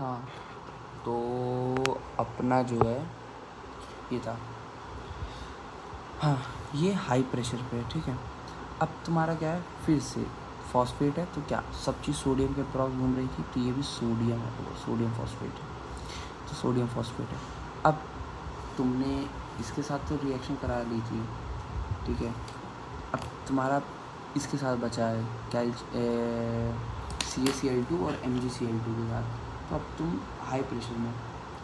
हाँ, तो अपना जो है ये था, हाँ ये हाई प्रेशर पे है, ठीक है। अब तुम्हारा क्या है, फिर से फॉस्फेट है, तो क्या सब चीज़ सोडियम के क्रॉस घूम रही थी, तो ये भी सोडियम है, तो सोडियम फॉस्फेट है, तो सोडियम फॉस्फेट है। अब तुमने इसके साथ तो रिएक्शन करा ली थी, ठीक है। अब तुम्हारा इसके साथ बचा है CaCl2 और MgCl2 के साथ, तो अब तुम हाई प्रेशर में,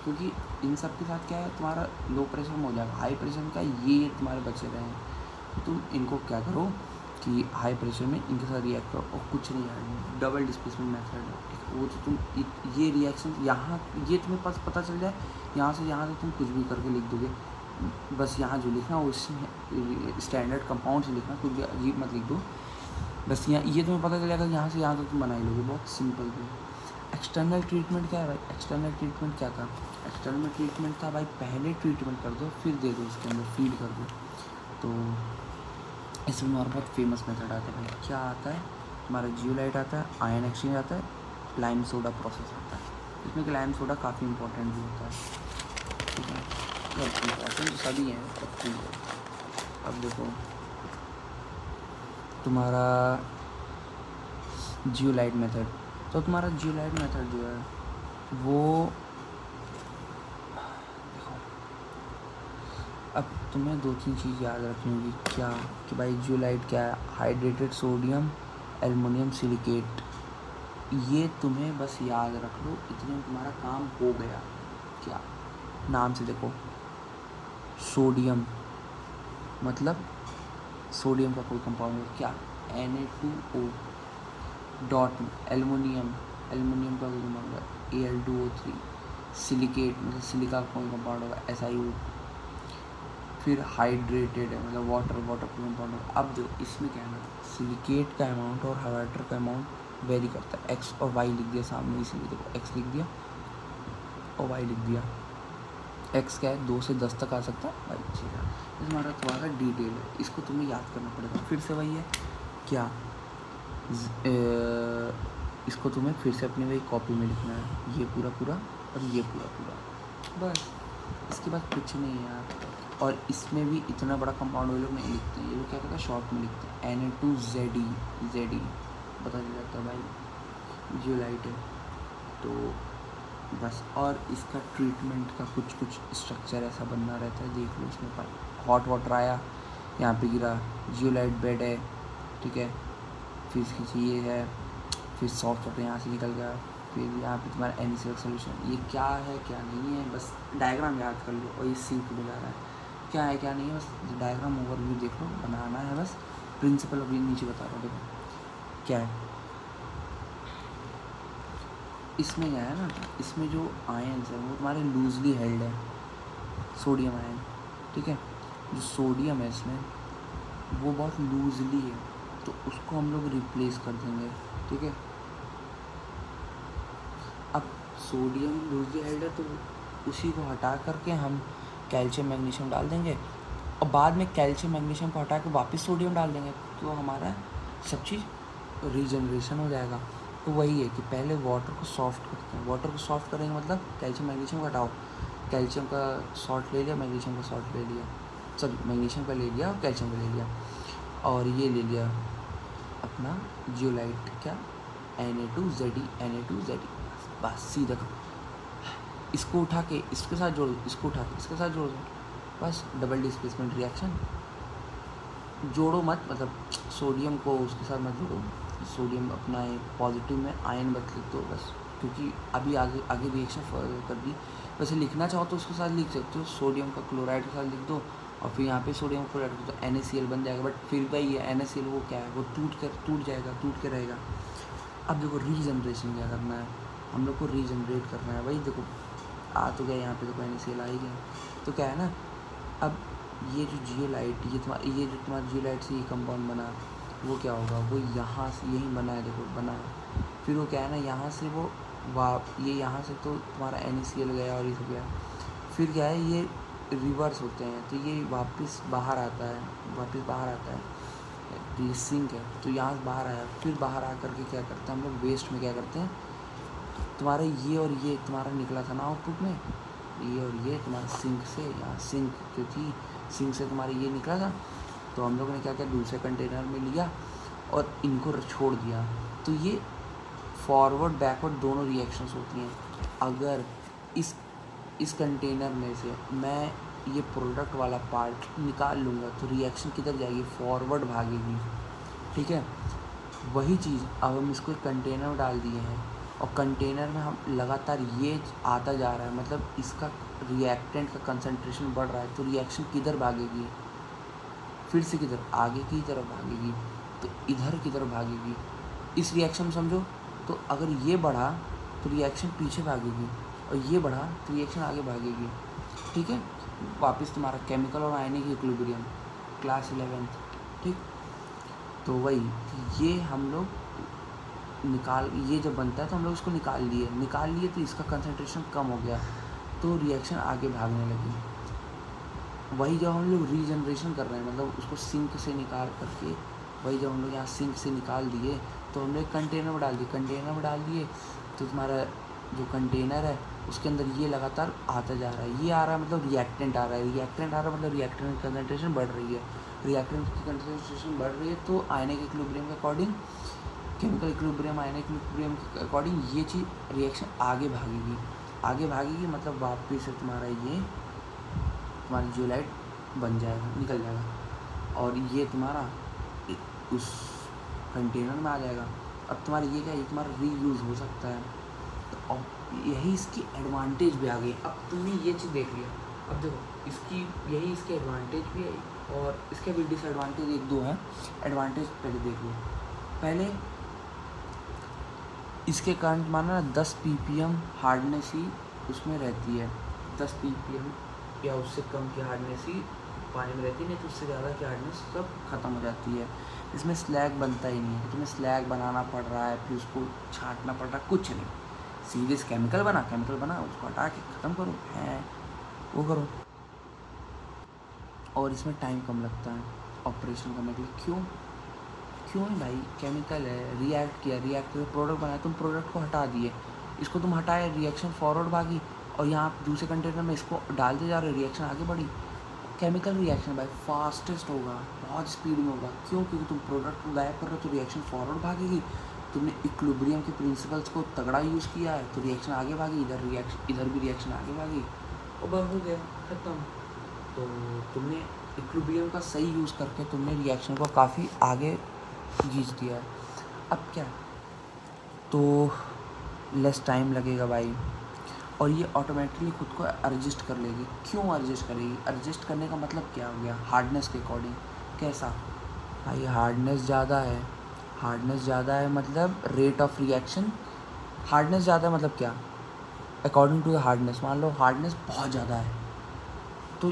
क्योंकि इन सब के साथ क्या है, तुम्हारा लो प्रेशर में हो जाएगा, हाई प्रेशर में क्या ये तुम्हारे बचे रहे हैं, तो तुम इनको क्या करो कि हाई प्रेशर में इनके साथ रिएक्ट करो, और कुछ नहीं है, डबल डिस्प्लेसमेंट मेथड है, ठीक है। वो तो तुम ये रिएक्शन यहाँ ये तुम्हें पास पता चल जाए, यहाँ से तुम कुछ भी करके लिख दोगे, बस यहाँ जो लिखना उस स्टैंडर्ड कंपाउंड से लिखना, कुछ भी अजीब मत लिख दो, बस यहाँ ये तुम्हें पता चल जाएगा, यहाँ से यहाँ तक तुम बना ही लोगे, बहुत सिंपल है। एक्सटर्नल ट्रीटमेंट क्या है भाई, एक्सटर्नल ट्रीटमेंट क्या था, एक्सटर्नल ट्रीटमेंट था भाई पहले ट्रीटमेंट कर दो, फिर दे दो उसके अंदर फीड कर दो। तो इसमें और बहुत फेमस मेथड आता है भाई, क्या आता है, हमारा जियोलाइट आता है, आयन एक्सचेंज आता है, लाइम सोडा प्रोसेस आता है। इसमें कि लाइम सोडा काफ़ी इंपॉर्टेंट भी होता है, ठीक है। इंपॉर्टेंट तो सभी हैं, सब चीज़ है। अब देखो तुम्हारा जियोलाइट मेथड, तो तुम्हारा जियोलाइट मेथड जो है वो देखो, अब तुम्हें 2-3 चीज़ याद रखनी होगी, क्या कि भाई जियोलाइट क्या है, हाइड्रेटेड सोडियम एल्युमिनियम सिलिकेट, ये तुम्हें बस याद रख लो, इतने में तुम्हारा काम हो गया। क्या नाम से देखो, सोडियम मतलब सोडियम का कोई कंपाउंड है, क्या Na2O डॉट, एल्युमिनियम का कोई कंपाउंड होगा Al2O3, सिलिकेट मतलब सिलिका का कोई कंपाउंड होगा SiO, फिर हाइड्रेटेड है मतलब वाटर का कंपाउंड होगा। अब जो इसमें क्या है ना, सिलिकेट का अमाउंट और वाटर का अमाउंट वेरी करता है, एक्स और वाई लिख दिया सामने, इसीलिए देखो एक्स लिख दिया और वाई लिख दिया। एक्स क्या है, 2 से 10 तक आ सकता है, वाई 6 का। इसमें हमारा थोड़ा सा डिटेल है, इसको तुम्हें याद करना पड़ेगा, फिर से वही है क्या, इसको तुम्हें फिर से अपनी वही कॉपी में लिखना है, ये पूरा और ये पूरा, बस इसके बाद कुछ नहीं है यार। और इसमें भी इतना बड़ा कंपाउंड वो लोग नहीं लिखते हैं, ये लोग क्या करते हैं शॉर्ट में लिखते हैं, Na2ZE पता चल जाता है भाई जियोलाइट है। तो बस, और इसका ट्रीटमेंट का कुछ स्ट्रक्चर ऐसा बनना रहता है, देख लो इसमें पर हॉट वाटर आया, यहाँ पे गिरा, जियोलाइट बेड है, ठीक है, फिर इसकी ये है, फिर सॉफ्ट वाटर यहाँ से निकल गया, फिर यहाँ पे तुम्हारा NaCl सोल्यूशन, ये क्या है क्या नहीं है, बस डायग्राम याद कर लो, और ये सिंक में जा रहा है, क्या है क्या नहीं है, बस डायग्राम ओवरव्यू देख लो, बनाना है बस, प्रिंसिपल अभी नीचे बता रहा हूँ, देखो क्या है इसमें, क्या है ना, इसमें जो आयन्स है वो तुम्हारे लूजली हेल्ड है, सोडियम आयन, ठीक है, जो सोडियम है इसमें वो बहुत लूजली है, तो उसको हम लोग रिप्लेस कर देंगे, ठीक है। अब सोडियम लूजली हेल्ड है, तो उसी को हटा करके हम कैल्शियम मैग्नीशियम डाल देंगे, और बाद में कैल्शियम मैग्नीशियम को हटा के वापस सोडियम डाल देंगे, तो हमारा सब चीज़ रीजनरेशन हो जाएगा। तो वही है कि पहले वाटर को सॉफ्ट करते हैं, वाटर को सॉफ्ट करेंगे मतलब कैल्शियम मैग्नीशियम को हटाओ, कैल्शियम का सॉल्ट ले लिया, मैग्नीशियम का सॉल्ट ले लिया, सॉरी मैग्नीशियम का ले लिया और कैल्शियम का ले लिया, और ये ले लिया अपना जियोलाइट, क्या Na2ZE, बस सीधा इसको उठा के इसके साथ जोड़ दो, इसको उठा के इसके साथ जोड़ दो, बस डबल डिस्प्लेसमेंट रिएक्शन। जोड़ो मत, मतलब सोडियम को उसके साथ मत जोड़ो, सोडियम अपना पॉजिटिव में आयन मत लिख दो बस, क्योंकि अभी आगे रिएक्शन कर दी। वैसे लिखना चाहो तो उसके साथ लिख सकते हो, सोडियम का क्लोराइड के साथ लिख दो, और फिर यहाँ पे सोडियम क्लोराइड तो NaCl बन जाएगा, बट फिर वही है NaCl वो क्या है, वो टूट जाएगा, टूट के रहेगा। अब देखो रीजनरेशन क्या करना है, हम लोग को रीजनरेट करना है, वही देखो आ तो गया यहाँ पे, देखो NaCl आ ही गया, तो क्या है ना, अब ये जो जियोलाइट, ये जो तुम्हारा जियोलाइट से ये कंपाउंड बना, वो क्या होगा, वो यहाँ से यही बना है, देखो बना है, फिर वो क्या है ना, यहाँ से वो ये यहाँ से तो तुम्हारा NaCl गया और ये सब गया, फिर क्या है ये रिवर्स होते हैं, तो ये वापस बाहर आता है, ये सिंक है, तो यहाँ से बाहर आया, फिर बाहर आ करके क्या करते हैं हम लोग, वेस्ट में क्या करते हैं, तुम्हारा ये और ये तुम्हारा निकला था ना आउटपुट में, ये और ये तुम्हारा सिंक से, यहाँ सिंक जो थी सिंक से तुम्हारा ये निकला था। तो हम लोगों ने क्या किया, दूसरे कंटेनर में लिया और इनको छोड़ दिया। तो ये फॉरवर्ड बैकवर्ड दोनों रिएक्शंस होती हैं। अगर इस कंटेनर में से मैं ये प्रोडक्ट वाला पार्ट निकाल लूँगा तो रिएक्शन किधर जाएगी, फॉरवर्ड भागेगी। ठीक है, वही चीज़ अब हम इसको एक कंटेनर में डाल दिए हैं और कंटेनर में हम लगातार ये आता जा रहा है, मतलब इसका रिएक्टेंट का कंसंट्रेशन बढ़ रहा है। तो रिएक्शन किधर भागेगी, फिर से किधर, आगे की तरफ भागेगी। तो इधर की तरफ भागेगी। इस रिएक्शन समझो, तो अगर ये बढ़ा तो रिएक्शन पीछे भागेगी और ये बढ़ा तो रिएक्शन आगे भागेगी। ठीक है, वापस तुम्हारा केमिकल और आयनिक इक्विलिब्रियम क्लास 11th। ठीक, तो वही ये हम लोग ये जब बनता है तो हम लोग इसको निकाल लिए तो इसका कंसंट्रेशन कम हो गया तो रिएक्शन आगे भागने लगी। वही जब हम लोग रीजनरेशन कर रहे हैं, मतलब उसको सिंक से निकाल करके, वही जब हम लोग यहाँ सिंक से निकाल दिए तो हम लोग कंटेनर में डाल दिए तो तुम्हारा जो कंटेनर है उसके अंदर ये लगातार आता जा रहा है। ये आ रहा है मतलब रिएक्टेंट आ रहा है, मतलब रिएक्टेंट की कंसनट्रेशन बढ़ रही है। रिएक्टेंट की कंसनट्रेशन बढ़ रही है तो आयनिक इक्विलिब्रियम के according, chemical equilibrium, ionic equilibrium के अकॉर्डिंग ये चीज़ रिएक्शन आगे भागेगी मतलब वापस से तुम्हारा ये तुम्हारी जियोलाइट बन जाएगा, निकल जाएगा और ये तुम्हारा उस कंटेनर में आ जाएगा। अब तुम्हारा ये क्या है, ये तुम्हारा रीयूज़ हो सकता है। तो अब यही इसकी एडवांटेज भी आ गई। अब तुमने ये चीज़ देख लिया, अब देखो इसकी एडवांटेज भी है और इसके भी डिसएडवांटेज एक दो हैं। एडवांटेज पहले देख लो। पहले इसके कारण माना 10 ppm हार्डनेस ही उसमें रहती है, 10 ppm या उससे कम की हार्डनेस ही पानी में रहती है, नहीं तो उससे ज़्यादा की हार्डनेस सब ख़त्म हो जाती है। इसमें स्लैग बनता ही नहीं है, तुम्हें स्लैग बनाना पड़ रहा है, फिर उसको छांटना पड़ रहा है, कुछ नहीं। सीरियस केमिकल बना उसको हटा के ख़त्म करो, है वो करो। और इसमें टाइम कम लगता है ऑपरेशन करने के लिए। क्यों नहीं भाई, केमिकल है, रिएक्ट किया प्रोडक्ट बनाया, तुम प्रोडक्ट को हटा दिए, इसको तुम हटाए, रिएक्शन फॉरवर्ड भागी और यहाँ दूसरे कंटेनर में इसको डालते जा रहे, रिएक्शन आगे बढ़ी। केमिकल रिएक्शन भाई फास्टेस्ट होगा, बहुत स्पीड में होगा। क्योंकि तुम प्रोडक्ट को गायब कर रहे हो तो रिएक्शन फॉरवर्ड भागेगी। तुमने इक्विलिब्रियम के प्रिंसिपल्स को तगड़ा यूज़ किया है तो रिएक्शन आगे भागी, इधर भी रिएक्शन आगे भागी और बस हो गया, ख़त्म। तो तुमने इक्विलिब्रियम का सही यूज़ करके तुमने रिएक्शन को काफ़ी आगे खींच दिया है। अब क्या, तो लेस टाइम लगेगा भाई और ये ऑटोमेटिकली खुद को एडजस्ट कर लेगी। क्यों एडजस्ट करेगी, एडजस्ट करने का मतलब क्या हो गया, हार्डनेस के अकॉर्डिंग। कैसा भाई, हार्डनेस ज़्यादा है मतलब रेट ऑफ रिएक्शन, हार्डनेस ज़्यादा है मतलब क्या, अकॉर्डिंग टू द हार्डनेस। मान लो हार्डनेस बहुत ज़्यादा है तो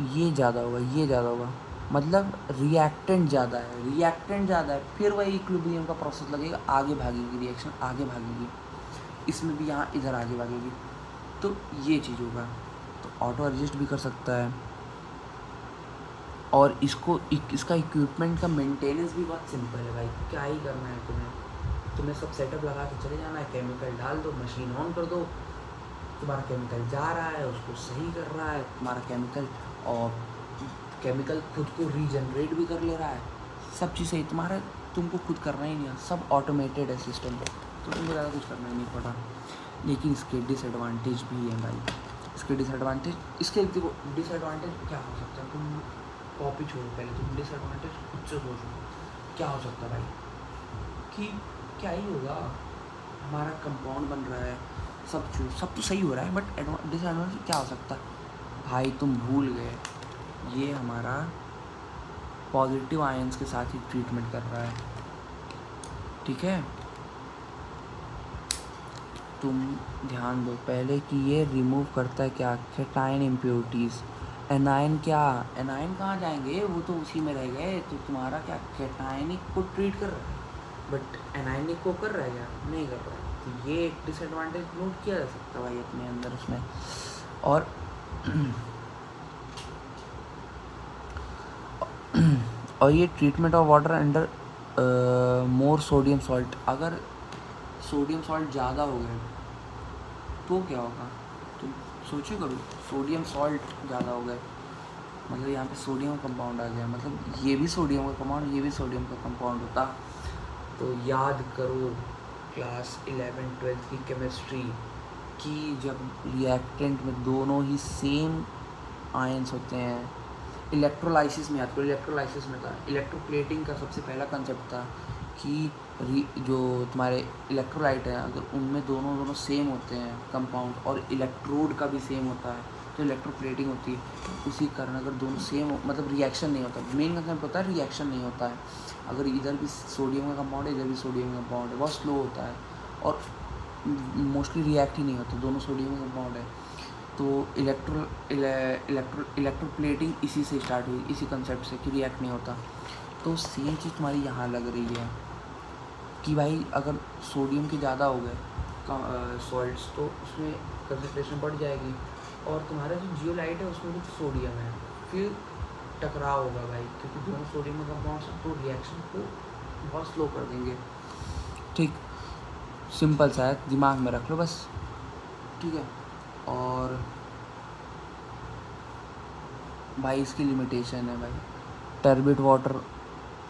ये ज़्यादा होगा मतलब रिएक्टेंट ज़्यादा है, फिर वही इक्विलिब्रियम का प्रोसेस लगेगा, आगे भागेगी रिएक्शन, आगे भागेगी, इसमें भी यहाँ इधर आगे भागेगी। तो ये चीज़ होगा, तो ऑटो एडजस्ट भी कर सकता है। और इसका इक्विपमेंट का मेंटेनेंस भी बहुत सिंपल है भाई, क्या ही करना है तुम्हें सब सेटअप लगा के चले जाना है, केमिकल डाल दो, मशीन ऑन कर दो, तुम्हारा केमिकल जा रहा है, उसको सही कर रहा है तुम्हारा केमिकल, और केमिकल खुद को रीजनरेट भी कर ले रहा है, सब चीज़ें तुमको खुद करना ही नहीं है, सब ऑटोमेटेड है सिस्टम, तो तुमको ज़्यादा कुछ करना ही नहीं पड़ा। लेकिन इसके डिसएडवांटेज भी हैं भाई, इसके देखो डिसएडवांटेज क्या हो सकता है, तुम कॉपी छोड़ो, पहले तुम डिसएडवांटेज खुद से सोचो क्या हो सकता है भाई, कि क्या ही होगा, हमारा कंपाउंड बन रहा है, सब तो सही हो रहा है, बट डिसएडवांटेज क्या हो सकता है भाई, तुम भूल गए ये हमारा पॉजिटिव आयंस के साथ ही ट्रीटमेंट कर रहा है, ठीक है। तुम ध्यान दो पहले कि ये रिमूव करता है क्या, कैटायन इम्प्योरिटीज़। एनायन कहाँ जाएंगे, वो तो उसी में रह गए, तो तुम्हारा क्या कैटायनिक को ट्रीट कर रहा है, बट एनायनिक को कर रहा है क्या, नहीं कर रहा है। तो ये एक डिसएडवांटेज नोट किया जा सकता है भाई अपने अंदर उसमें। और ये treatment of water under more sodium salt, अगर सोडियम सॉल्ट ज़्यादा हो गए तो क्या होगा? तो सोचो कभी, सोडियम सॉल्ट ज़्यादा हो गए मतलब यहाँ पे सोडियम का कंपाउंड आ गया, मतलब ये भी सोडियम का कंपाउंड, ये भी सोडियम का कंपाउंड होता। तो याद करो क्लास 11th-12th की केमिस्ट्री कि जब रिएक्टेंट में दोनों ही सेम आयंस होते हैं। इलेक्ट्रोलाइसिस में याद करो, इलेक्ट्रोलाइसिस में था इलेक्ट्रोप्लेटिंग का सबसे पहला कंसेप्ट था कि जो तुम्हारे इलेक्ट्रोलाइट हैं अगर उनमें दोनों सेम होते हैं कंपाउंड और इलेक्ट्रोड का भी सेम होता है तो इलेक्ट्रोप्लेटिंग होती है। उसी कारण अगर दोनों सेम मतलब रिएक्शन नहीं होता, मेन कंसेप्ट होता है रिएक्शन नहीं होता है। अगर इधर भी सोडियम का कंपाउंड है इधर भी सोडियम का कंपाउंड है, बहुत स्लो होता है और मोस्टली रिएक्ट ही नहीं होता, दोनों सोडियम का कंपाउंड है। तो इलेक्ट्रोप्लेटिंग इसी से स्टार्ट हुई, इसी कंसेप्ट से कि रिएक्ट नहीं होता। तो सेम चीज़ तुम्हारी यहाँ लग रही है कि भाई अगर सोडियम के ज़्यादा हो गए सॉल्ट्स तो उसमें कंसनट्रेशन बढ़ जाएगी और तुम्हारा जो जियोलाइट है उसमें भी सोडियम है, फिर टकराव होगा भाई, क्योंकि दोनों सोडियम का कंपाउंड है तो रिएक्शन को बहुत स्लो कर देंगे। ठीक, सिंपल सा है, दिमाग में रख लो बस, ठीक है। और भाई इसकी लिमिटेशन है भाई, टर्बिड वाटर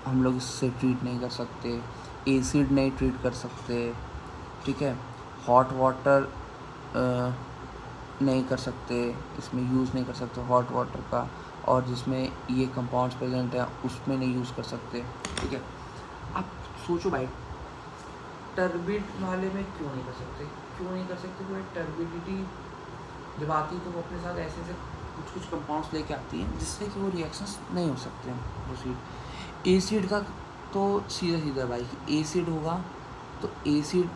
हम लोग इससे ट्रीट नहीं कर सकते, एसिड नहीं ट्रीट कर सकते, ठीक है। हॉट वाटर नहीं कर सकते, इसमें यूज़ नहीं कर सकते हॉट वाटर का, और जिसमें ये कंपाउंड्स प्रेजेंट हैं उसमें नहीं यूज़ कर सकते, ठीक है। अब सोचो भाई टर्बिड वाले में क्यों नहीं कर सकते, क्योंकि भाई टर्बिडिटी जब आती है तो वो अपने साथ ऐसे कुछ कंपाउंड्स लेके आती हैं जिससे कि वो रिएक्शंस नहीं हो सकते हैं प्रोसीड। एसिड का तो सीधा भाई कि एसिड होगा तो एसिड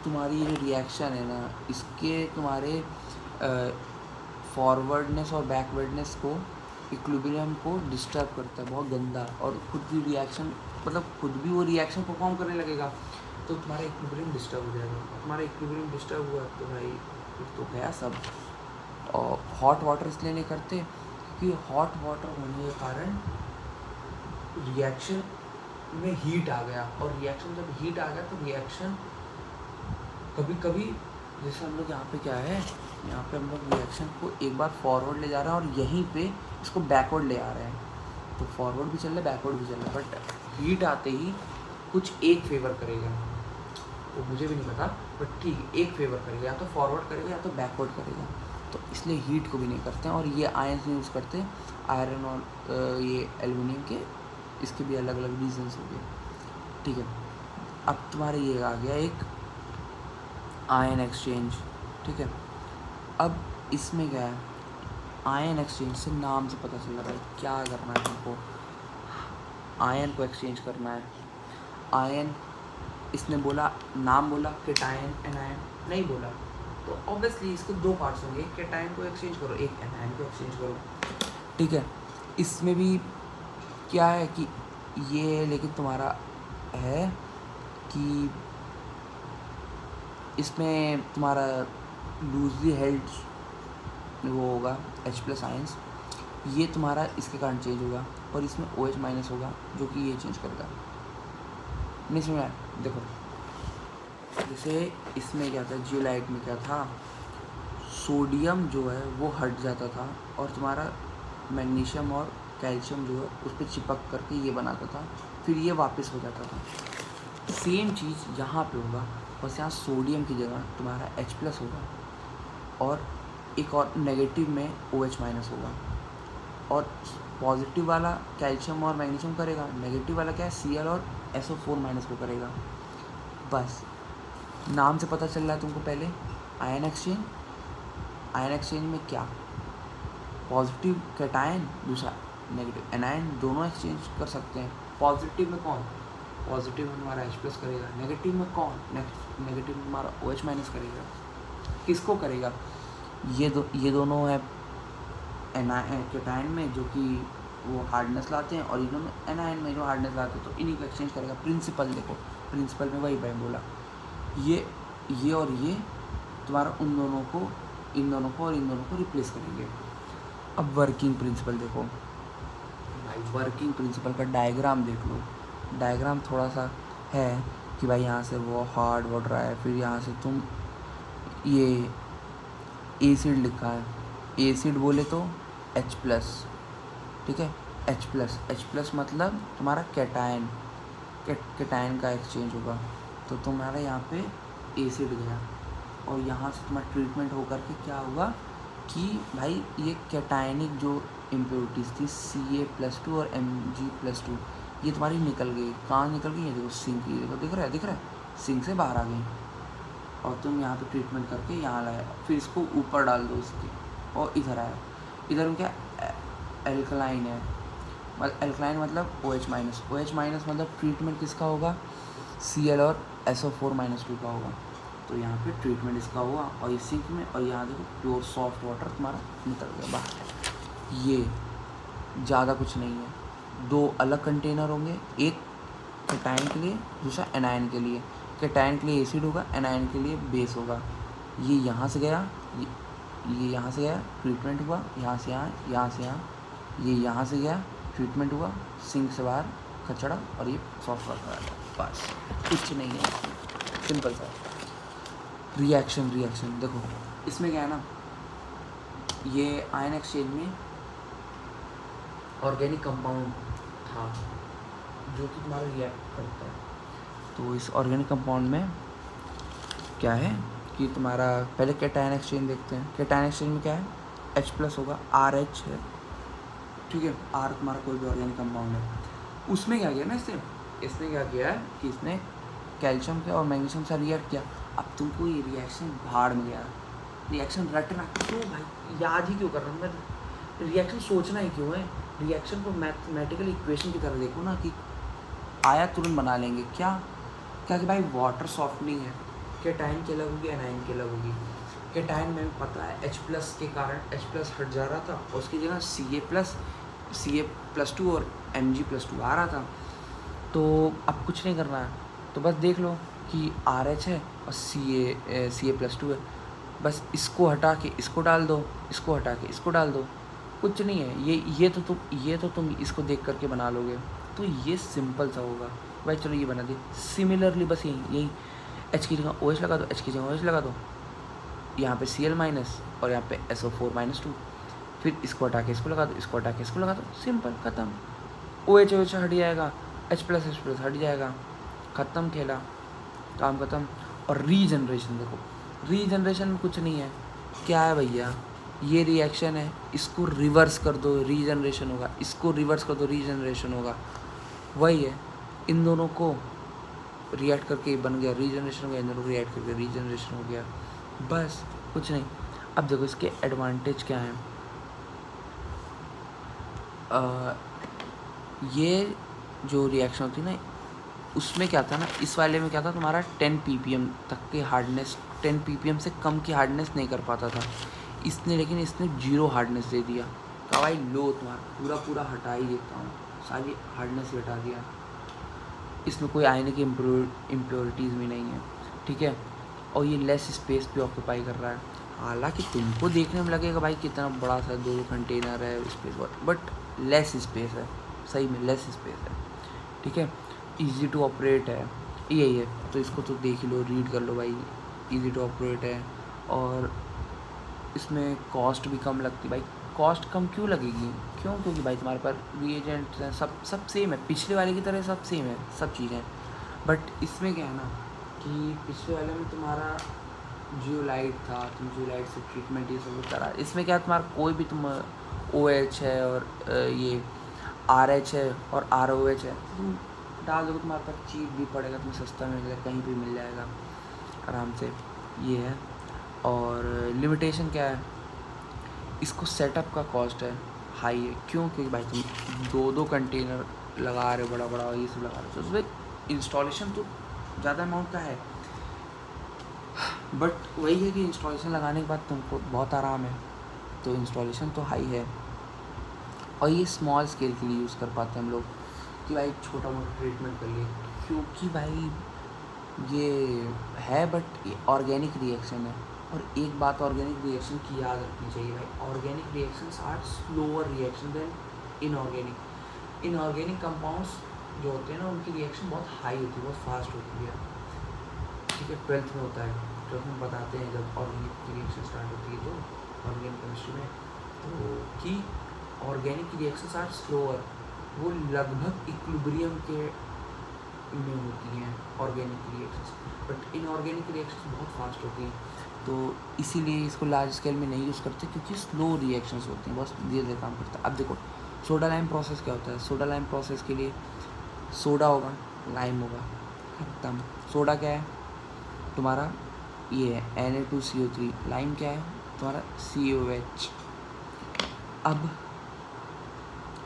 तुम्हारी ये रिएक्शन है ना इसके तुम्हारे फॉरवर्डनेस और बैकवर्डनेस को, इक्विलिब्रियम को डिस्टर्ब करता है बहुत गंदा, और खुद भी रिएक्शन मतलब खुद भी वो रिएक्शन परफॉर्म करने लगेगा तो तुम्हारा इक्विलिब्रियम डिस्टर्ब हो जाएगा। तुम्हारा इक्विलिब्रियम डिस्टर्ब हुआ तो भाई फिर तो गया सब। और हॉट वाटर इसलिए नहीं करते क्योंकि हॉट वाटर होने के कारण रिएक्शन में हीट आ गया, और रिएक्शन जब हीट आ गया तो रिएक्शन कभी कभी, जैसे हम लोग यहाँ पे क्या है, यहाँ पे हम लोग रिएक्शन को एक बार फॉरवर्ड ले जा रहे हैं और यहीं पे इसको बैकवर्ड ले आ रहे हैं, तो फॉरवर्ड भी चल रहा है बैकवर्ड भी चल रहा है, बट हीट आते ही कुछ एक फेवर करेगा, वो मुझे भी नहीं पता बट ठीक एक फेवर करेगा, या तो फॉरवर्ड करेगा या तो बैकवर्ड करेगा, तो इसलिए हीट को भी नहीं करते हैं। और ये आयंस यूज़ करते हैं आयरन और ये एल्युमिनियम के, इसके भी अलग अलग रीजन्स हो गए, ठीक है। अब तुम्हारे ये आ गया एक आयन एक्सचेंज, ठीक है। अब इसमें क्या है, आयन एक्सचेंज से नाम से पता चल रहा है क्या करना है तुमको, आयन को एक्सचेंज करना है। आयन इसने बोला, नाम बोला केटायन एनायन नहीं बोला, तो ऑब्वियसली इसके दो पार्ट्स होंगे, एक केटायन को एक्सचेंज करो एक एनायन को एक्सचेंज करो, ठीक है। इसमें भी क्या है कि ये लेकिन तुम्हारा है कि इसमें तुम्हारा लूजली हेल्ड वो होगा H+ आयंस, ये तुम्हारा इसके कारण चेंज होगा, और इसमें OH- होगा जो कि ये चेंज करेगा। नहीं समझ आया? देखो जैसे इसमें क्या था, जियोलाइट में क्या था, सोडियम जो है वो हट जाता था और तुम्हारा मैग्नीशियम और कैल्शियम जो है उस पर चिपक करके ये बनाता था, फिर ये वापस हो जाता था। सेम चीज़ यहाँ पे होगा, बस यहाँ सोडियम की जगह तुम्हारा H+ होगा और एक और नेगेटिव में OH- होगा, और पॉजिटिव वाला कैल्शियम और मैग्नीशियम करेगा, नेगेटिव वाला क्या है Cl और SO4- को करेगा। बस नाम से पता चल रहा है तुमको पहले आयन एक्सचेंज। आयन एक्सचेंज में क्या, पॉजिटिव कैटायन दूसरा नेगेटिव एनायन दोनों एक्सचेंज कर सकते हैं। पॉजिटिव में कौन, पॉजिटिव में हमारा H+ करेगा, नेगेटिव में कौन, नेगेटिव में हमारा OH- करेगा। किसको करेगा, ये दोनों है कैटायन में जो कि वो हार्डनेस लाते हैं, और इन्होंने एनायन में जो हार्डनेस लाते हैं, तो इन्हीं को एक्सचेंज करेगा। प्रिंसिपल देखो, प्रिंसिपल में वही भाई बोला, ये और ये तुम्हारा उन दोनों को, इन दोनों को और इन दोनों को रिप्लेस करेंगे। अब वर्किंग प्रिंसिपल देखो भाई, वर्किंग प्रिंसिपल का डायग्राम देख लो, डायग्राम थोड़ा सा है कि भाई यहाँ से वो हार्ड वाटर आया, फिर यहाँ से तुम ये एसिड लिखा है, एसिड बोले तो H+, ठीक है, H+ मतलब तुम्हारा कैटायन, कैटायन का एक्सचेंज होगा, तो तुम्हारा यहाँ पे एसिड गया, और यहाँ से तुम्हारा ट्रीटमेंट होकर के क्या होगा कि भाई ये कैटायनिक जो इम्प्योरिटीज़ थी Ca+2 और Mg+2 ये तुम्हारी निकल गई। कहाँ निकल गई? ये देखो सिंक, ये देखो दिख रहा है सिंक से बाहर आ गई, और तुम यहाँ पे ट्रीटमेंट करके यहाँ लाए, फिर इसको ऊपर डाल दो इसके, और इधर आया, इधर में क्या एल्कलाइन है, एल्कलाइन मतलब OH-, मतलब ट्रीटमेंट किसका होगा? Cl और SO4-2 का होगा, तो यहाँ पे ट्रीटमेंट इसका हुआ, और इस सिंक में, और यहाँ देखो प्योर सॉफ्ट वाटर तुम्हारा निकल गया बाहर। ये ज़्यादा कुछ नहीं है, दो अलग कंटेनर होंगे, एक कैटायन के लिए, दूसरा एनायन के लिए। कैटायन के लिए एसिड होगा, एनायन के लिए बेस होगा। ये यहाँ से गया, ये यहाँ से गया, ट्रीटमेंट हुआ, यहाँ से यहाँ, यहाँ से यहाँ, ये यहाँ से गया, ट्रीटमेंट हुआ, सिंक से बाहर कचड़ा, और ये सॉफ्ट वाटर आ गया, बस कुछ नहीं है, सिंपल सा। रिएक्शन देखो इसमें क्या है ना, ये आयन एक्सचेंज में ऑर्गेनिक कंपाउंड था जो कि तुम्हारा रिएक्ट करता है, तो इस ऑर्गेनिक कंपाउंड में क्या है कि तुम्हारा पहले कैटायन एक्सचेंज देखते हैं। कैटायन एक्सचेंज में क्या है? H+ होगा, RH है, ठीक है, R तुम्हारा कोई भी ऑर्गेनिक कंपाउंड है। उसमें क्या किया ना, इसने क्या किया है कि इसने कैल्शियम के और मैग्नीशियम से रिएक्ट किया। अब तुमको ये रिएक्शन भाड़ में गया, रिएक्शन रटना क्यों भाई, याद ही क्यों कर रहा हूँ मैं, रिएक्शन सोचना ही क्यों है? रिएक्शन को मैथमेटिकल इक्वेशन की तरह देखो ना, कि आया तुरंत बना लेंगे। क्या क्या कि भाई वाटर सॉफ्टनिंग है, कैटायन की अलग होगी, एनायन की अलग होगी। कैटायन में पता है H+ के कारण H+ हट जा रहा था, उसकी जगह Ca+2 और Mg+2 आ रहा था। तो अब कुछ नहीं करना है, तो बस देख लो कि RH है और Ca+2 है, बस इसको हटा के इसको डाल दो, इसको हटा के इसको डाल दो, कुछ नहीं है। ये तो तुम इसको देख करके बना लोगे, तो ये सिंपल सा होगा भाई। चलो ये बना दिए। सिमिलरली बस यही H की जगह OH लगा दो, H की जगह OH लगा दो, यहाँ पे Cl- और यहाँ पे SO4-2, फिर इसको हटा के इसको लगा दो, इसको हटा के इसको लगा दो, सिंपल खत्म। OH हट जाएगा, H+ हट जाएगा, ख़त्म, खेला, काम ख़त्म। और रीजनरेशन देखो, रीजनरेशन में कुछ नहीं है, क्या है भैया, ये रिएक्शन है, इसको रिवर्स कर दो, रीजनरेशन होगा, इसको रिवर्स कर दो, रीजनरेशन होगा, वही है। इन दोनों को रिएक्ट करके बन गया, रीजनरेशन हो गया, इन दोनों को रिएक्ट करके रीजनरेशन हो गया, बस कुछ नहीं। अब देखो इसके एडवांटेज क्या हैं। ये जो रिएक्शन होती है ना, उसमें क्या था ना, इस वाले में क्या था, तुम्हारा 10 ppm तक की हार्डनेस, 10 ppm से कम की हार्डनेस नहीं कर पाता था इसने, लेकिन इसने 0 हार्डनेस दे दिया। कहा भाई लो तुम्हारा पूरा हटा ही देता हूँ, सारी हार्डनेस हटा दिया। इसमें कोई आयनिक की इम्प्योरिटीज़ भी नहीं है, ठीक है, और ये लेस स्पेस पे ऑक्यूपाई कर रहा है। हालांकि तुमको देखने में लगेगा भाई कितना बड़ा सा 2 कंटेनर है स्पेस, बट लेस स्पेस है, सही में लेस स्पेस है, ठीक है। ईजी टू ऑपरेट है, यही है, तो इसको तो देख लो, रीड कर लो भाई, ईजी टू ऑपरेट है। और इसमें कॉस्ट भी कम लगती, भाई कॉस्ट कम क्यों लगेगी, क्यों? क्योंकि भाई तुम्हारे पास रिएजेंट्स हैं, सब सेम है, पिछले वाले की तरह सब सेम है, सब चीज़ें। बट इसमें क्या है ना कि पिछले वाले में तुम्हारा जियोलाइट था, तुम जियोलाइट से ट्रीटमेंट ये सब करा, इसमें क्या है, तुम्हारा कोई भी तुम OH है और ये RH है और ROH है, तुम डाल दो, तुम्हारे पास चीप भी पड़ेगा, तुम्हें सस्ता मिल जाएगा, कहीं भी मिल जाएगा आराम से, ये है। और लिमिटेशन क्या है, इसको सेटअप का कॉस्ट है हाई है, क्यों? क्योंकि भाई तुम 2 कंटेनर लगा रहे हो, बड़ा ये सब लगा रहे हो, तो उसमें इंस्टॉलेशन तो ज़्यादा अमाउंट का है, बट वही है कि इंस्टॉलेशन लगाने के बाद तुमको बहुत आराम है, तो इंस्टॉलेशन तो हाई है। और ये स्मॉल स्केल के लिए यूज़ कर पाते हैं हम लोग, कि भाई छोटा मोटा ट्रीटमेंट कर लिए, क्योंकि भाई ये है, बट ये ऑर्गेनिक रिएक्शन है। और एक बात ऑर्गेनिक रिएक्शन की याद रखनी चाहिए भाई, organic reactions are slower reaction than inorganic. Inorganic compounds जो होते हैं ना उनकी रिएक्शन बहुत हाई होती है, बहुत फास्ट होती है, ठीक है। 12th में होता है, 12th में बताते हैं जब ऑर्गेनिक की रिएक्शन स्टार्ट होती है, तो ऑर्गेनिक केमिस्ट्री में, तो कि ऑर्गेनिक की रिएक्शंस आर स्लोअर, वो लगभग इक्विलिब्रियम के में होती हैं ऑर्गेनिक की रिएक्शंस, बट इनऑर्गेनिक की रिएक्शंस बहुत फास्ट होती हैं, तो इसीलिए इसको लार्ज स्केल में नहीं यूज़ करते, क्योंकि स्लो रिएक्शंस होती हैं, बहुत धीरे धीरे काम करता है। अब देखो सोडा लाइम प्रोसेस क्या होता है, सोडा लाइम प्रोसेस के लिए सोडा होगा, लाइम होगा, खत्म। सोडा क्या है तुम्हारा, ये है Na2CO3, लाइम क्या है तुम्हारा COH। अब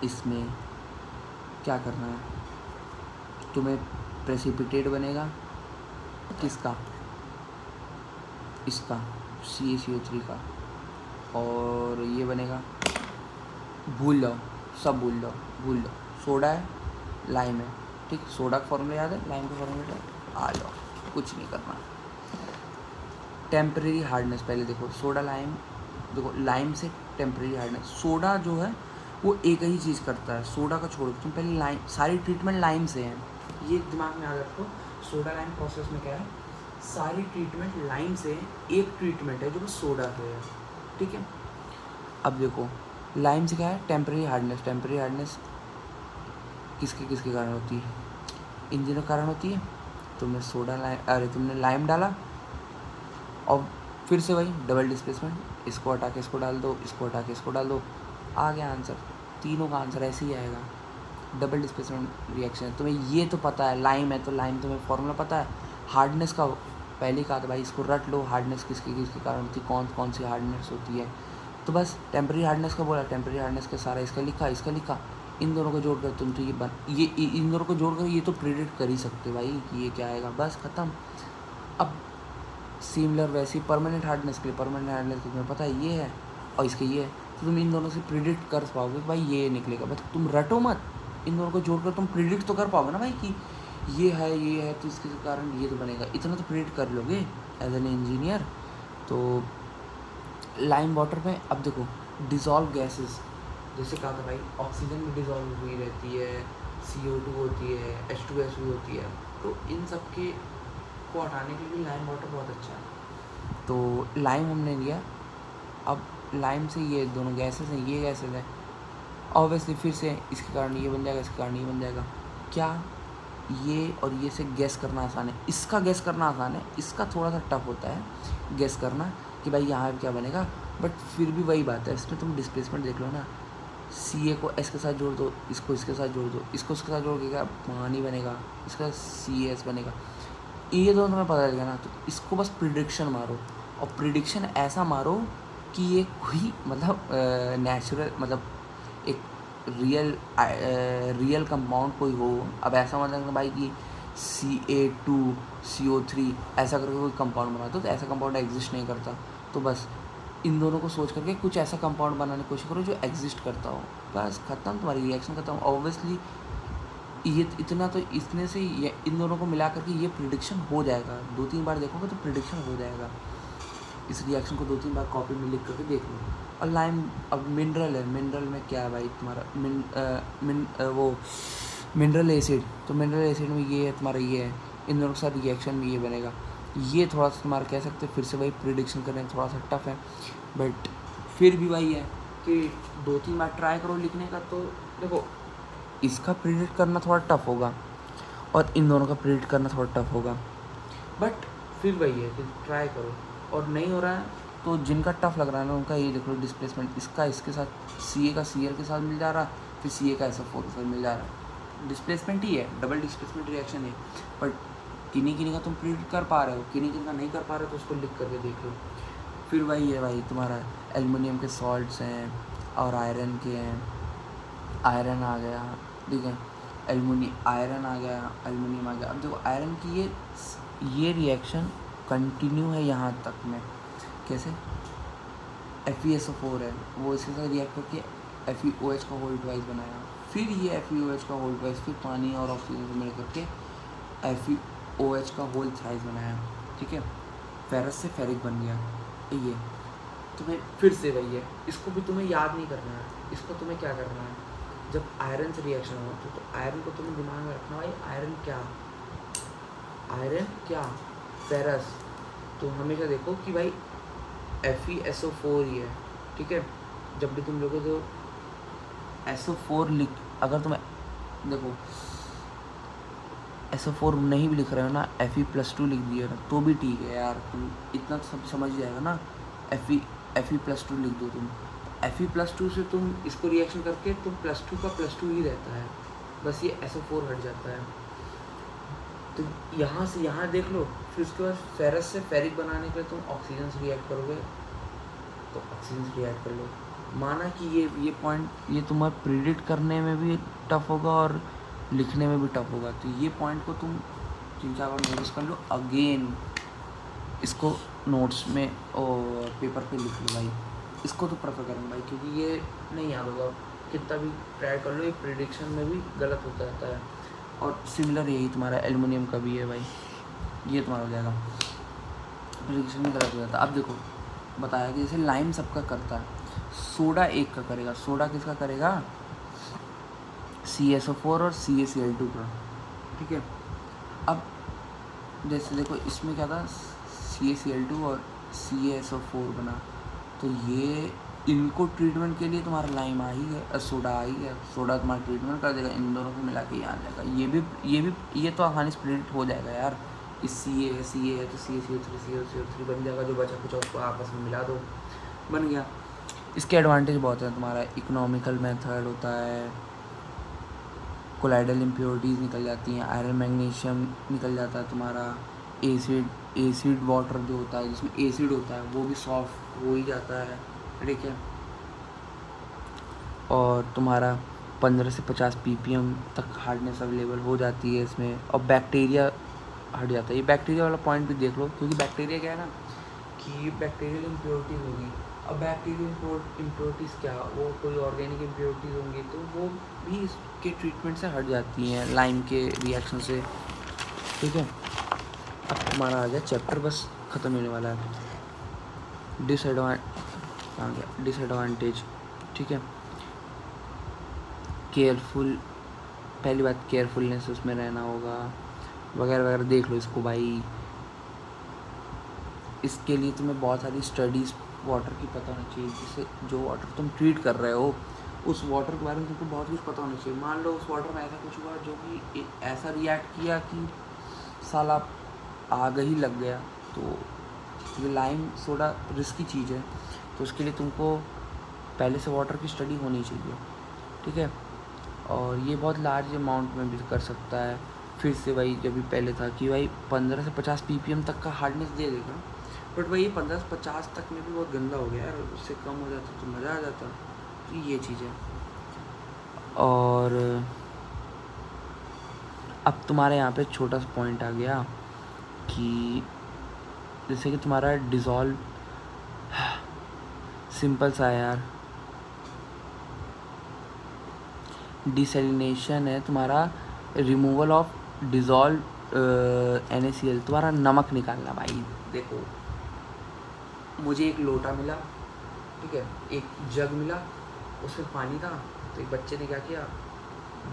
इसमें क्या करना है, तुम्हें प्रेसिपिटेट बनेगा किसका, इसका CaCO3 का, और ये बनेगा, भूल जाओ, सब भूल जाओ, भूल जाओ, सोडा है, लाइम है, ठीक। सोडा का फॉर्मूला याद है, लाइम का फॉर्मूला आ जाओ, कुछ नहीं करना। टेम्परेरी हार्डनेस पहले देखो, सोडा लाइम, देखो लाइम से टेम्परेरी हार्डनेस, सोडा जो है वो एक ही चीज़ करता है, सोडा का छोड़ो तुम, पहले लाइम, सारी ट्रीटमेंट लाइम से है, ये दिमाग में याद रखो। सोडा लाइम प्रोसेस में क्या है, सारी ट्रीटमेंट लाइम से है, एक ट्रीटमेंट है जो सोडा से है, ठीक है। अब देखो लाइम से क्या है, टेम्परेरी हार्डनेस, टेम्परेरी हार्डनेस किसके किसके कारण होती है, इंजन के कारण होती है। तुमने सोडा लाइम, अरे तुमने लाइम डाला और फिर से वही डबल डिस्प्लेसमेंट, इसको हटा के इसको डाल दो, इसको हटा के इसको डाल दो, आ गया आंसर। तीनों का आंसर ऐसे ही आएगा, डबल डिस्प्लेसमेंट रिएक्शन। तुम्हें ये तो पता है लाइम है, तो लाइम तुम्हें फॉर्मूला पता है। हार्डनेस का पहले ही कहा था भाई, इसको रट लो, हार्डनेस किसके किसके कारण होती है, कौन कौन सी हार्डनेस होती है। तो बस टेम्परेरी हार्डनेस का बोला, टेम्परेरी हार्डनेस का सारा इसका लिखा, इसका लिखा, इन दोनों को जोड़कर तुम तो ये इन दोनों को जोड़कर ये तो प्रेडिक्ट कर ही सकते हो भाई कि ये क्या आएगा, बस ख़त्म। अब सिमिलर वैसे ही परमानेंट हार्डनेस के लिए, परमानेंट हार्डनेस के तुम्हें पता है ये है और इसके ये है, तो तुम इन दोनों से प्रिडिक्ट कर पाओगे भाई ये निकलेगा, बस तुम रटो मत, इन दोनों को जोड़कर तुम प्रिडिक्ट तो कर पाओगे ना भाई कि ये है तो इसके कारण ये तो बनेगा, इतना तो प्रिडिक्ट कर लोगे एज एन इंजीनियर। तो लाइम वाटर में अब देखो डिज़ोल्व गैसेस, जैसे कहा था भाई ऑक्सीजन भी डिज़ोल्व हुई रहती है, CO2 होती है, H2S भी होती है, तो इन सब के को हटाने के लिए लाइम वाटर बहुत अच्छा है। तो लाइम हमने लिया, अब लाइम से ये दोनों गैसेस हैं, ये गैसेस हैं, ऑब्वियसली फिर से इसके कारण ये बन जाएगा, इसके कारण ये बन जाएगा। क्या ये और ये से गैस करना आसान है, इसका गैस करना आसान है, इसका थोड़ा सा टफ होता है गैस करना कि भाई यहाँ क्या बनेगा, बट फिर भी वही बात है, इसमें तुम डिस्प्लेसमेंट देख लो ना, CA को S के साथ जोड़ दो, इसको इसके साथ जोड़ दो, इसको इसके साथ जोड़ के क्या पानी बनेगा, इसका CAS बनेगा, ये दोनों तुम्हें पता चलेगा ना। तो इसको बस प्रिडिक्शन मारो, और प्रिडिक्शन ऐसा मारो कि ये कोई मतलब नेचुरल, मतलब एक रियल कंपाउंड कोई हो। अब ऐसा मतलब भाई कि Ca2CO3 ऐसा करके कोई कंपाउंड बना दो, तो ऐसा कंपाउंड एग्जिस्ट नहीं करता, तो बस इन दोनों को सोच करके कुछ ऐसा कंपाउंड बनाने की कोशिश करो जो एग्जिस्ट करता हो, बस ख़त्म, तुम्हारी रिएक्शन ख़त्म। ऑब्वियसली ये इतना तो इसने से ये इन दोनों को मिला करके ये प्रिडिक्शन हो जाएगा, 2-3 बार देखोगे तो प्रिडिक्शन हो जाएगा। इस रिएक्शन को 2-3 बार कॉपी में लिख करके देख लो। और लाइम अब मिनरल है, मिनरल में क्या है भाई तुम्हारा वो मिनरल एसिड, तो मिनरल एसिड में ये है तुम्हारा, ये है, इन दोनों के साथ रिएक्शन में ये बनेगा। ये थोड़ा सा तुम्हारा कह सकते हैं फिर से वही प्रिडिक्शन करने थोड़ा सा टफ है, बट फिर भी वही है कि 2-3 बार ट्राई करो लिखने का। तो देखो इसका प्रिडिक्ट करना थोड़ा टफ होगा और इन दोनों का प्रिडिक्ट करना थोड़ा टफ होगा, बट फिर वही है कि ट्राई करो, और नहीं हो रहा है तो जिनका टफ लग रहा है ना उनका ये देख लो डिस्प्लेसमेंट, इसका इसके साथ CA का Cl के साथ मिल जा रहा, फिर CA का SO4 के साथ मिल जा रहा, डिस्प्लेसमेंट ही है, डबल डिस्प्लेसमेंट रिएक्शन है, बट किन्हीं का तुम प्रिडिक्ट कर पा रहे हो, किन्हीं का नहीं कर पा रहे हो, तो उसको लिख करके देख लो। फिर वही है भाई तुम्हारा एल्युमिनियम के सॉल्ट्स हैं और आयरन के हैं, आयरन आ गया, ठीक है, आयरन आ गया, एल्युमिनियम आ गया। अब देखो आयरन की ये रिएक्शन कंटिन्यू है यहाँ तक में, कैसे FeSO4 है, वो इसके साथ रिएक्ट करके FeOH का होल ट्वाइस बनाया, फिर ये FeOH का होल ट्वाइस, फिर पानी और ऑक्सीजन से मिल करके FeOH का होल थ्राइस बनाया, ठीक है, फेरस से फेरिक बन गया। ये तुम्हें फिर से वही है, इसको भी तुम्हें याद नहीं करना है, इसको तुम्हें क्या करना है, जब आयरन से रिएक्शन होता है तो आयरन को तुम्हें दिमाग में रखना भाई, आयरन क्या फेरस। तो हमेशा देखो कि भाई FeSO4 ही है, ठीक है। जब भी तुम लोगों को SO4 लिख, अगर तुम देखो SO4 नहीं भी लिख रहे हो ना, Fe+2 लिख दिए ना तो भी ठीक है यार, तुम इतना सब समझ जाएगा ना। Fe+2 लिख दो तुम, Fe+2 से तुम इसको रिएक्शन करके तुम +2 का +2 ही रहता है, बस ये SO4 हट जाता है। तो यहाँ से यहाँ देख लो, फिर उसके बाद फेरस से फेरिक बनाने के लिए तुम ऑक्सीजन से रिएक्ट करोगे, तो ऑक्सीजन से रिएक्ट कर लो। माना कि ये पॉइंट ये तुम्हें प्रिडिक्ट करने में भी टफ होगा और लिखने में भी टफ होगा, तो ये पॉइंट को तुम 3-4 बार नोटिस कर लो, अगेन इसको नोट्स में और पेपर पे लिख लो भाई, इसको तो प्रेफर करूँगा भाई, क्योंकि ये नहीं याद होगा, कितना भी ट्राई कर लो ये प्रिडिक्शन में भी गलत होता रहता है। और सिमिलर यही तुम्हारा एल्युमिनियम का भी है भाई, ये तुम्हारा हो जाएगा, प्रिडिक्शन में गलत हो जाता है। अब देखो बताया कि जैसे लाइम सबका करता है, सोडा एक का करेगा, सोडा किसका करेगा, CSO4 और CaCl2 का, ठीक है। अब जैसे देखो इसमें क्या था, CaCl2 और CaSO4 बना, तो ये इनको ट्रीटमेंट के लिए तुम्हारा लाइम आ ही है, सोडा आ ही है, सोडा तुम्हारा ट्रीटमेंट कर देगा, इन दोनों को मिला के ये आ जाएगा। ये तो आसानी से प्रिडिक्ट हो जाएगा यार, इस CA है तो CaCO3 बन जाएगा, जो बचा कुछ उसको आपस में मिला दो, बन गया। इसके एडवांटेज बहुत है, तुम्हारा इकोनॉमिकल मेथड होता है, कोलाइडल इम्प्योरिटीज़ निकल जाती हैं, आयरन मैग्नीशियम निकल जाता है, तुम्हारा एसिड वाटर जो होता है जिसमें एसिड होता है वो भी सॉफ्ट हो ही जाता है, ठीक है। और तुम्हारा 15 से 50 ppm तक हार्डनेस अवेलेबल हो जाती है इसमें, और बैक्टीरिया हट जाता है। ये बैक्टीरिया वाला पॉइंट भी देख लो, क्योंकि बैक्टीरिया क्या है ना कि बैक्टीरियल इम्प्योरिटीज़ होगी। अब बैक्टीरियल इम्प्योरिटीज़ क्या, वो कोई ऑर्गेनिक इम्प्योरिटीज़ होंगी तो वो भी इसके ट्रीटमेंट से हट जाती हैं लाइम के रिएक्शन से, ठीक है। अब हमारा आ गया चैप्टर, बस ख़त्म होने वाला है। डिसएडवांटेज, ठीक है। केयरफुल, पहली बात केयरफुलनेस उसमें रहना होगा, वगैरह वगैरह, देख लो इसको भाई। इसके लिए तुम्हें बहुत सारी स्टडीज़ वाटर की पता होनी चाहिए, जिससे जो वाटर तुम ट्रीट कर रहे हो उस वाटर के बारे में तुमको बहुत कुछ पता होना चाहिए। मान लो उस वाटर में ऐसा कुछ हुआ जो कि ऐसा रिएक्ट किया कि साला आग ही लग गया, तो ये लाइम सोडा रिस्की चीज़ है, तो उसके लिए तुमको पहले से वाटर की स्टडी होनी चाहिए, ठीक है। और ये बहुत लार्ज अमाउंट में भी कर सकता है। फिर से वही जब भी पहले था कि भाई 15 से 50 ppm तक का हार्डनेस दे देगा, बट भाई ये 15 से 50 तक में भी बहुत गंदा हो गया यार, उससे कम हो जाता तो मज़ा आ जाता, तो ये चीज़ है। और अब तुम्हारे यहाँ पे छोटा सा पॉइंट आ गया कि जैसे कि तुम्हारा डिज़ोल्व, सिंपल सा है यार, डिसैलिनेशन है तुम्हारा, रिमूवल ऑफ डिज़ोल्व NaCl, तुम्हारा नमक निकालना भाई। देखो मुझे एक लोटा मिला, ठीक है, एक जग मिला, उसमें पानी था, तो एक बच्चे ने क्या किया,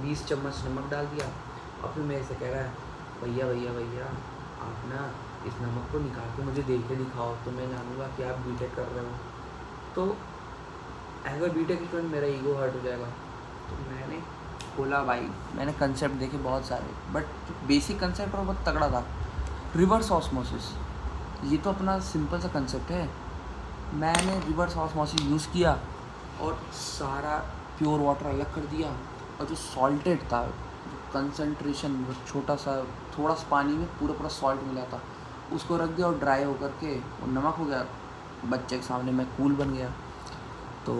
20 चम्मच नमक डाल दिया, और फिर मेरे से कह रहा है भैया भैया भैया आप ना इस नमक को निकाल के मुझे दे के दिखाओ, तो मैं जानूँगा कि आप बीटेक कर रहे हो। तो एज अ बीटेक स्टूडेंट मेरा ईगो हर्ट हो जाएगा। तो मैंने बोला भाई, मैंने कंसेप्ट देखे बहुत सारे, बट जो बेसिक कंसेप्ट और बहुत तगड़ा था, रिवर्स ऑस्मोसिस, ये तो अपना सिंपल सा कंसेप्ट है। मैंने रिवर्स ऑस्मोसिस यूज़ किया और सारा प्योर वाटर अलग कर दिया, और जो सॉल्टेड था, कंसंट्रेशन छोटा सा, थोड़ा सा पानी में पूरा सॉल्ट मिला था, उसको रख दिया और ड्राई होकर के वो नमक हो गया। बच्चे के सामने मैं कूल बन गया। तो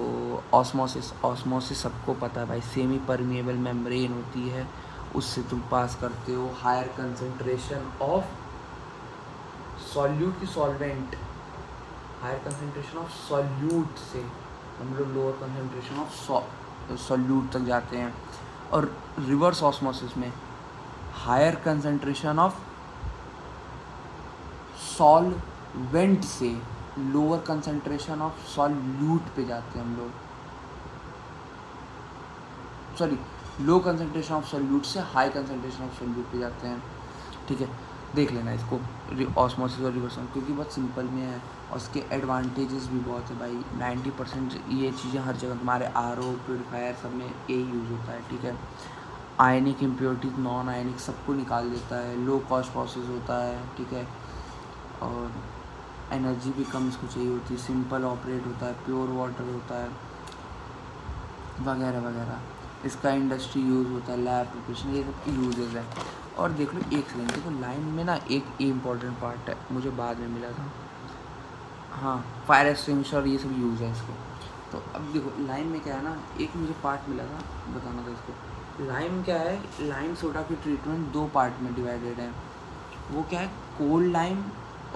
ऑस्मोसिस सबको पता है भाई, सेमी परमिएबल मेम्ब्रेन होती है, उससे तुम पास करते हो हायर कंसंट्रेशन ऑफ सॉल्यूट की solvent, higher concentration of solute से हम लोग लोअर कंसंट्रेशन ऑफ सॉल्यूट तक जाते हैं। और रिवर्स ऑस्मोसिस में हायर कंसंट्रेशन ऑफ सॉल्वेंट से लोअर कंसंट्रेशन ऑफ सॉल्यूट पे जाते हैं हम लोग। Sorry low concentration of solute से हाई कंसंट्रेशन ऑफ सोल्यूट पे जाते हैं। ठीक है, देख लेना इसको ऑस्मोसिस और रिवर्सन, क्योंकि बहुत सिंपल में है और उसके एडवांटेजेस भी बहुत है भाई। 90% ये चीज़ें हर जगह तुम्हारे RO प्योरीफायर सब में यही यूज़ होता है। ठीक है, आयनिक इम्प्योरिटीज नॉन आयनिक सबको निकाल देता है, लो कॉस्ट प्रोसेस होता है। ठीक है, और एनर्जी भी कम इसको चाहिए होती है, सिंपल ऑपरेट होता है, प्योर वाटर होता है वगैरह वगैरह। इसका इंडस्ट्री यूज़ होता है, लैब प्रिपरेशन, ये सब यूजेज है। और देख लो एक सेकेंड, देखो लाइन में ना एक इम्पॉर्टेंट पार्ट है, मुझे बाद में मिला था, हाँ फायर एक्सटिंग्विशर ये सब यूज़ है इसके। तो अब देखो लाइन में क्या है ना, एक मुझे पार्ट मिला था, बताना था इसको। लाइम क्या है, लाइम सोडा की ट्रीटमेंट 2 पार्ट में डिवाइडेड है। वो क्या है, कोल्ड लाइम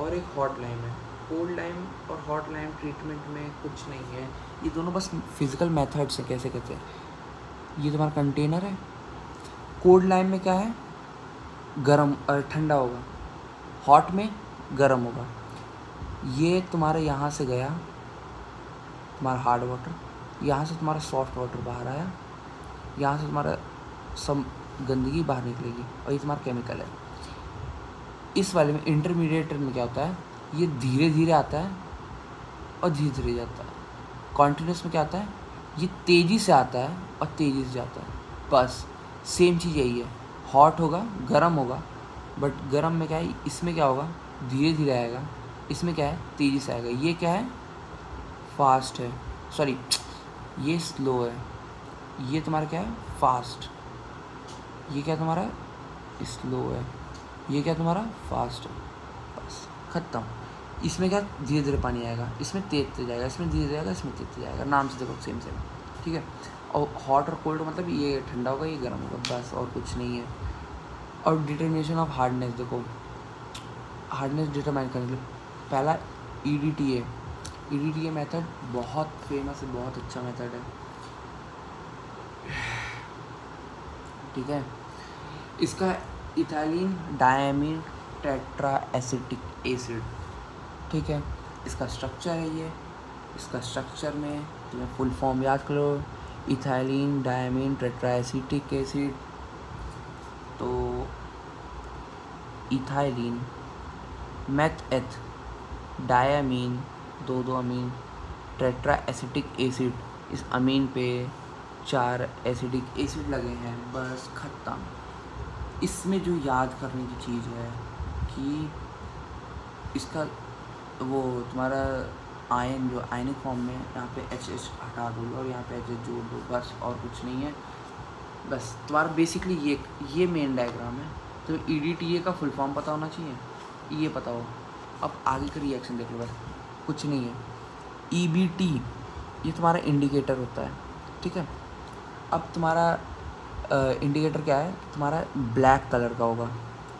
और एक हॉट लाइम है। कोल्ड लाइम और हॉट लाइम ट्रीटमेंट में कुछ नहीं है, ये दोनों बस फिजिकल मेथड्स हैं कैसे कैसे। ये तुम्हारा कंटेनर है, कोल्ड लाइम में क्या है, गर्म ठंडा होगा, हॉट में गर्म होगा। ये तुम्हारे यहाँ से गया तुम्हारा हार्ड वाटर, यहाँ से तुम्हारा सॉफ्ट वाटर बाहर आया, यहाँ से तुम्हारा सब गंदगी बाहर निकलेगी, और ये तुम्हारा केमिकल है। इस वाले में इंटरमीडिएट में क्या होता है, ये धीरे धीरे आता है और धीरे धीरे जाता है। कॉन्टिन्यूस में क्या आता है, ये तेज़ी से आता है और तेज़ी से जाता है। बस सेम चीज़ यही है, हॉट होगा गर्म होगा, बट गर्म में क्या है, इसमें क्या होगा धीरे धीरे आएगा, इसमें क्या है तेज़ी से आएगा। ये क्या है फास्ट है, सॉरी ये स्लो है, ये तुम्हारा क्या है फास्ट, ये क्या तुम्हारा स्लो है, ये क्या तुम्हारा फास्ट है। बस ख़त्म। इसमें क्या धीरे धीरे पानी आएगा, इसमें तेज तेज जाएगा, इसमें धीरे धीरे आएगा, इसमें तेज तेज जाएगा, नाम से देखो सेम सेम। ठीक है, और हॉट और कोल्ड मतलब ये ठंडा होगा ये गर्म होगा, बस और कुछ नहीं है। और डिटर्मिनेशन ऑफ हार्डनेस, देखो हार्डनेस डिटरमाइन करने के लिए पहला EDTA मेथड बहुत फेमस है, बहुत अच्छा मेथड है। ठीक है, इसका ethylene diamine tetra acetic acid. ठीक है, इसका स्ट्रक्चर है ये, इसका स्ट्रक्चर में तुम्हें फुल फॉर्म याद करो, ethylene diamine tetra acetic acid. तो इथाइलिन मेथ एथ डायमीन 2 अमीन टेट्रा एसिटिक एसिड, इस अमीन पे 4 एसिडिक एसिड लगे हैं, बस ख़त्म। इसमें जो याद करने की चीज़ है कि इसका वो तुम्हारा आयन जो आयनिक फॉर्म में यहाँ पे H हटा दो और यहाँ पे H जोड़ दो, बस और कुछ नहीं है। बस तुम्हारा बेसिकली ये मेन डायग्राम है। तो EDTA का फुल फॉर्म पता होना चाहिए, ये पता हो। अब आगे का रिएक्शन देख लो, बस कुछ नहीं है। EBT ये तुम्हारा इंडिकेटर होता है। ठीक है, अब तुम्हारा इंडिकेटर क्या है, तुम्हारा ब्लैक कलर का होगा।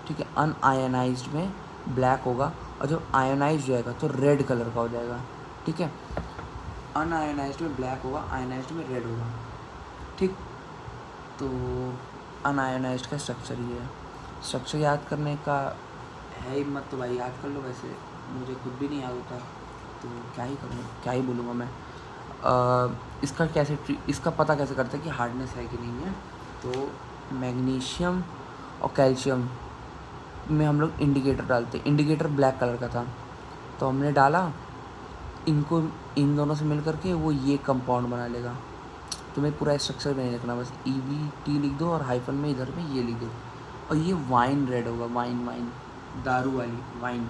ठीक है, अनआयनाइज्ड में ब्लैक होगा, और जब आयनाइज जाएगा तो रेड कलर का हो जाएगा। ठीक है, अनआयनाइज्ड में ब्लैक होगा, आयनाइज्ड में रेड होगा। ठीक, तो अनआयनाइज्ड का स्ट्रक्चर ये है। स्ट्रक्चर याद करने का है हिम्मत तो भाई याद कर लो, वैसे मुझे खुद भी नहीं याद होता तो क्या ही करूँ, क्या ही बोलूँगा मैं। इसका कैसे इसका पता कैसे करते हैं कि हार्डनेस है कि नहीं है। तो मैग्नीशियम और कैल्शियम में हम लोग इंडिकेटर डालते हैं। इंडिकेटर ब्लैक कलर का था तो हमने डाला इनको, इन दोनों से मिल करके वो ये कंपाउंड बना लेगा। तुम्हें पूरा स्ट्रक्चर नहीं लिखना, बस EBT लिख दो और हाइफन में इधर में ये लिख दो, और ये वाइन रेड होगा। वाइन दारू वाली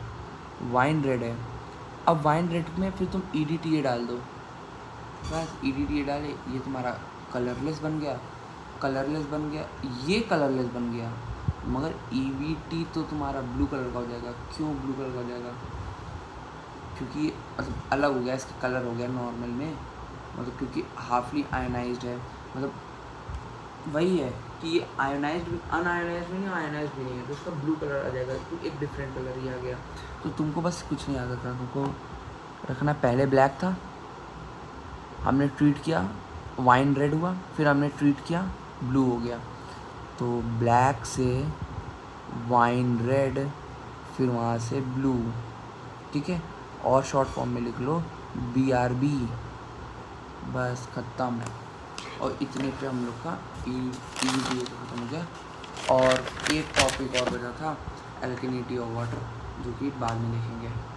वाइन रेड है। अब वाइन रेड में फिर तुम EDTA डाल दो, बस EDTA डाले, ये तुम्हारा कलरलेस बन गया, ये कलरलेस बन गया, मगर EBT तो तुम्हारा ब्लू कलर का हो जाएगा। क्यों ब्लू कलर का हो जाएगा, क्योंकि मतलब अलग हो गया, इसका कलर हो गया नॉर्मल में, मतलब क्योंकि हाफली आयनाइज्ड है। मतलब वही है कि ये आयनाइज्ड भी, अनआयनाइज्ड भी नहीं, आयनाइज्ड भी नहीं है, तो इसका ब्लू कलर आ जाएगा, तो एक डिफरेंट कलर ही आ गया। तो तुमको बस कुछ नहीं याद रखना, तुमको रखना पहले ब्लैक था, हमने ट्रीट किया वाइन रेड हुआ, फिर हमने ट्रीट किया ब्लू हो गया। तो ब्लैक से वाइन रेड, फिर वहाँ से ब्लू। ठीक है, और शॉर्ट फॉर्म में लिख लो BRB, बस ख़त्म। और इतने पे हम लोग का EVT खत्म हो गया। और एक टॉपिक और बचा था, एल्कनिटी ऑफ वाटर, जो कि बाद में देखेंगे।